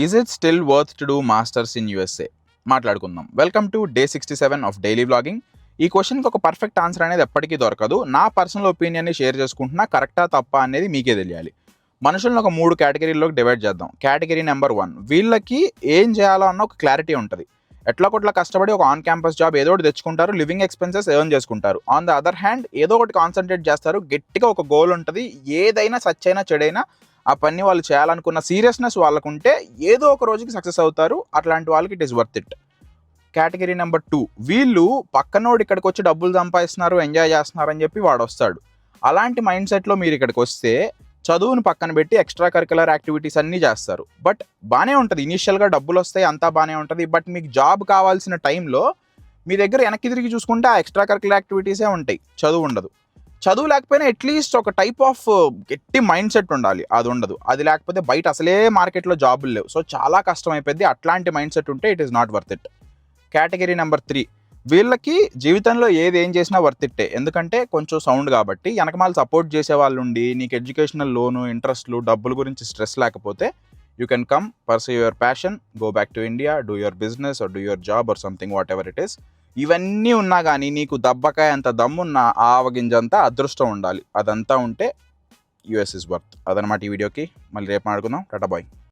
Is it still worth to do masters in USA? మాట్లాడుకుందాం. Welcome to day 67 of daily vlogging. ఈ క్వశ్చన్కి ఒక perfect answer అనేది ఎప్పటికీ దొరకదు. నా పర్సనల్ ఒపీనియన్ని షేర్ చేసుకుంటున్నా, కరెక్టా తప్పా అనేది మీకే తెలియాలి. మనుషులను ఒక 3 కేటగిరీలోకి డివైడ్ చేద్దాం. కేటగిరీ నెంబర్ 1, వీళ్ళకి ఏం చేయాలో అన్న ఒక క్లారిటీ ఉంటుంది. ఎట్లా కొట్లా కష్టపడి ఒక ఆన్ క్యాంపస్ జాబ్ ఏదో ఒకటి తెచ్చుకుంటారు, లివింగ్ ఎక్స్పెన్సెస్ ఎర్న్ చేసుకుంటారు. ఆన్ ద అదర్ హ్యాండ్ ఏదో ఒకటి కాన్సన్ట్రేట్ చేస్తారు, గట్టిగా ఒక గోల్ ఉంటుంది. ఏదైనా సచ్చైనా చెడైనా ఆ పని వాళ్ళు చేయాలనుకున్న సీరియస్నెస్ వాళ్ళకుంటే ఏదో ఒక రోజుకి సక్సెస్ అవుతారు. అట్లాంటి వాళ్ళకి it is worth it. Category number 2, వీళ్ళు పక్కనోడు ఇక్కడికి వచ్చి డబ్బులు సంపాదిస్తున్నారు, ఎంజాయ్ చేస్తున్నారు అని చెప్పి వాడు వస్తాడు. అలాంటి మైండ్ సెట్లో మీరు ఇక్కడికి వస్తే చదువుని పక్కన పెట్టి ఎక్స్ట్రా కరికులర్ యాక్టివిటీస్ అన్నీ చేస్తారు. బట్ బాగానే ఉంటుంది, ఇనీషియల్గా డబ్బులు వస్తాయి, అంతా బాగానే ఉంటుంది. బట్ మీకు జాబ్ కావాల్సిన టైంలో మీ దగ్గర వెనక్కి తిరిగి చూసుకుంటే ఆ ఎక్స్ట్రా కరికులర్ యాక్టివిటీసే ఉంటాయి, చదువు ఉండదు. చదువు లేకపోయినా అట్లీస్ట్ ఒక టైప్ ఆఫ్ గట్టి మైండ్ సెట్ ఉండాలి, అది ఉండదు. అది లేకపోతే బయట అసలే మార్కెట్లో జాబులు లేవు, సో చాలా కష్టం అయిపోద్ది. అట్లాంటి మైండ్ సెట్ ఉంటే it is not worth it. Category number 3, వీళ్ళకి జీవితంలో ఏం చేసినా వర్త్ ఇట్టే. ఎందుకంటే కొంచెం సౌండ్ కాబట్టి వెనకమాల సపోర్ట్ చేసే వాళ్ళు ఉండి, నీకు ఎడ్యుకేషనల్ లోను, ఇంట్రెస్ట్లు, డబ్బుల గురించి స్ట్రెస్ లేకపోతే you can come, pursue your passion, go back to India, do your business or do your job or something, what ever it is. ఇవన్నీ ఉన్నా కానీ నీకు దబ్బకాయ అంత దమ్మున్న ఆవగింజంతా అదృష్టం ఉండాలి. అదంతా ఉంటే యూఎస్ ఇస్ వర్త్. అదనమాట ఈ వీడియోకి. మళ్ళీ రేపు మాట్లాడుకుందాం. టాటా బాయ్.